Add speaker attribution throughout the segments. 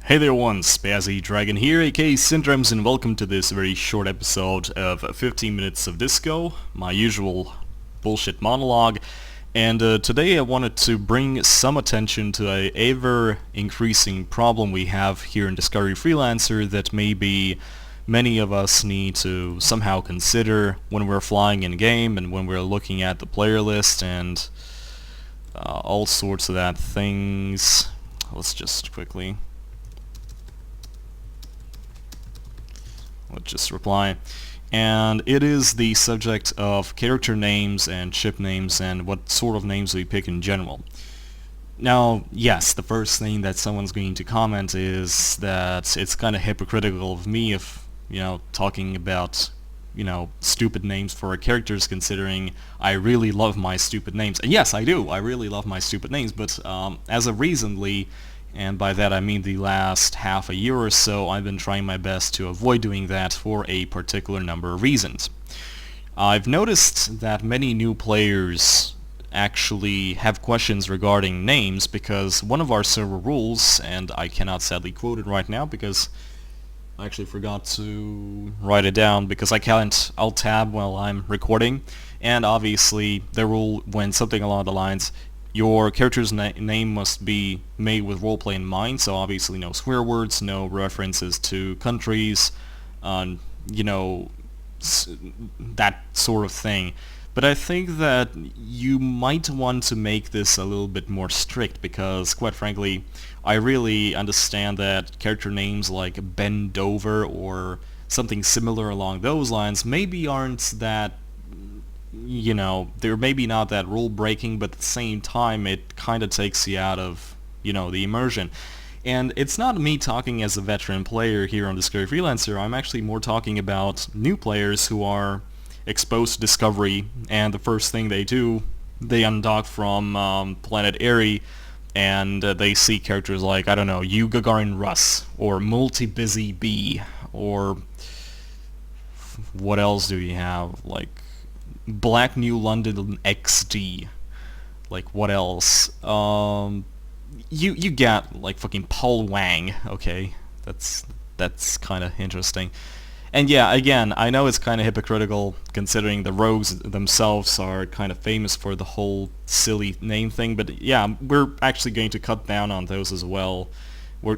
Speaker 1: Hey there everyone, Spazzy Dragon here, aka Syndromes, and welcome to this very short episode of 15 minutes of disco, my usual bullshit monologue. And today I wanted to bring some attention to a ever-increasing problem we have here in Discovery Freelancer that maybe many of us need to somehow consider when we're flying in-game and when we're looking at the player list and all sorts of that things. Let's just quickly... Let's just reply. And it is the subject of character names and ship names and what sort of names we pick in general. Now, yes, the first thing that someone's going to comment is that it's kind of hypocritical of me if, talking about, stupid names for our characters, considering I really love my stupid names. And yes, I do. I really love my stupid names, but as of recently, and by that I mean the last half a year or so, I've been trying my best to avoid doing that for a particular number of reasons. I've noticed that many new players actually have questions regarding names because one of our server rules, and I cannot sadly quote it right now because I actually forgot to write it down because I can't alt-tab while I'm recording, and obviously the rule went something along the lines: your character's name must be made with roleplay in mind, so obviously no swear words, no references to countries, that sort of thing. But I think that you might want to make this a little bit more strict because, quite frankly, I really understand that character names like Ben Dover or something similar along those lines maybe aren't that, they're maybe not that rule breaking, but at the same time it kind of takes you out of, the immersion. And it's not me talking as a veteran player here on Discovery Freelancer. I'm actually more talking about new players who are exposed to Discovery, and the first thing they do, they undock from Planet Airy, and they see characters like, I don't know, U Gagarin Russ, or Multi-Busy B, or what else do you have, like Black New London XD, like what else? You got like fucking Paul Wang. Okay, that's kind of interesting. And yeah, again, I know it's kind of hypocritical considering the rogues themselves are kind of famous for the whole silly name thing, but yeah, we're actually going to cut down on those as well. We're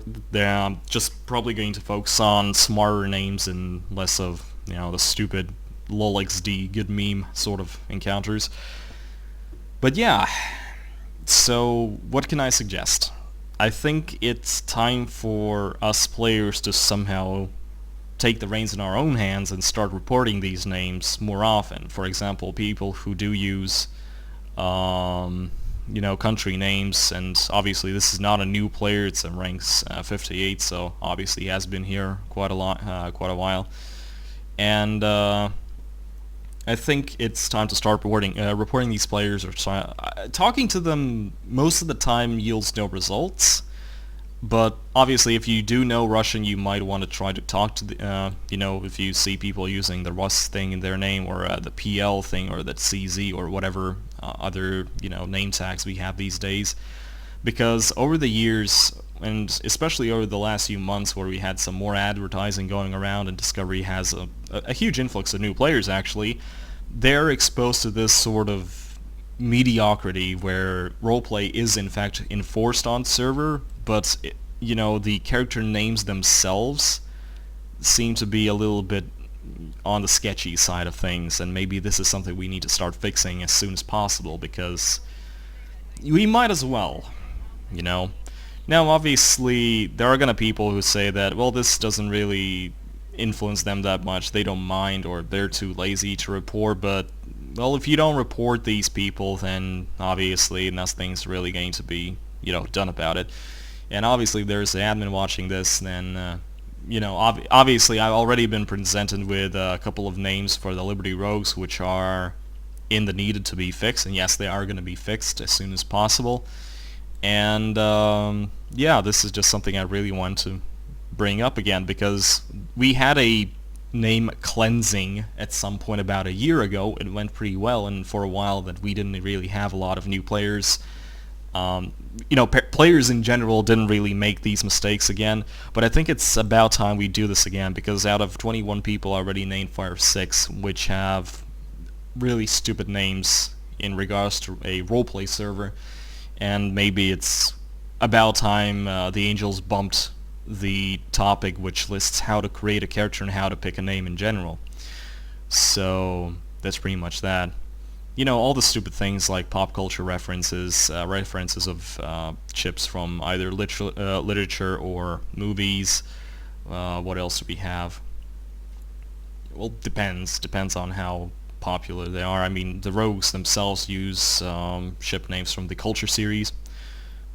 Speaker 1: just probably going to focus on smarter names and less of, the stupid lolxd good meme sort of encounters. But yeah, so what can I suggest? I think it's time for us players to somehow take the reins in our own hands and start reporting these names more often. For example, people who do use country names, and obviously this is not a new player, it's in ranks 58, so obviously he has been here quite a while. And I think it's time to start reporting these players, or talking to them most of the time yields no results. But obviously, if you do know Russian, you might want to try to talk to the, if you see people using the Rus thing in their name, or the PL thing, or the CZ, or whatever other, name tags we have these days. Because over the years, and especially over the last few months where we had some more advertising going around and Discovery has a huge influx of new players actually, they're exposed to this sort of mediocrity where roleplay is in fact enforced on server, but the character names themselves seem to be a little bit on the sketchy side of things, and maybe this is something we need to start fixing as soon as possible because we might as well, Now obviously there are gonna people who say that, well, this doesn't really influence them that much, they don't mind, or they're too lazy to report, but well, if you don't report these people, then obviously nothing's really going to be, done about it. And obviously there's an admin watching this, then, obviously I've already been presented with a couple of names for the Liberty Rogues, which are in the needed to be fixed, and yes, they are going to be fixed as soon as possible. And yeah, this is just something I really want to bring up again, because we had a name cleansing at some point about a year ago. It went pretty well, and for a while that we didn't really have a lot of new players You know, players in general didn't really make these mistakes again, but I think it's about time we do this again, because out of 21 people I already named 5 or 6 which have really stupid names in regards to a roleplay server, and maybe it's about time the Angels bumped the topic which lists how to create a character and how to pick a name in general. So that's pretty much that. You know, all the stupid things like pop culture references, references of chips from either literature or movies. What else do we have? Well, depends on how popular they are. I mean, the rogues themselves use ship names from the Culture series,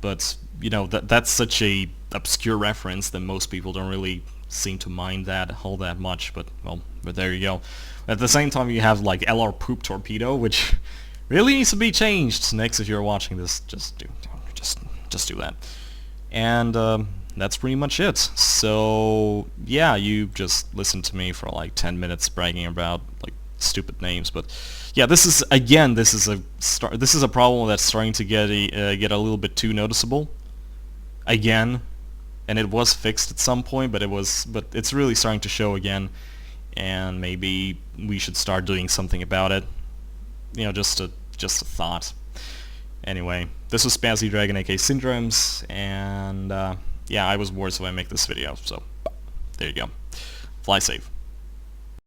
Speaker 1: but you know that's such a obscure reference that most people don't really seem to mind that all that much. But well, but there you go. At the same time, you have like LR Poop Torpedo, which really needs to be changed. Next, if you're watching this, just do that. And that's pretty much it. So yeah, you just listened to me for like 10 minutes bragging about like stupid names, but yeah, this is a problem that's starting to get a little bit too noticeable again, and it was fixed at some point, but it's really starting to show again, and maybe we should start doing something about it. You know, just a thought. Anyway, this was Spazzy Dragon, aka Syndromes, and yeah, I was bored, so I make this video. So there you go. Fly safe.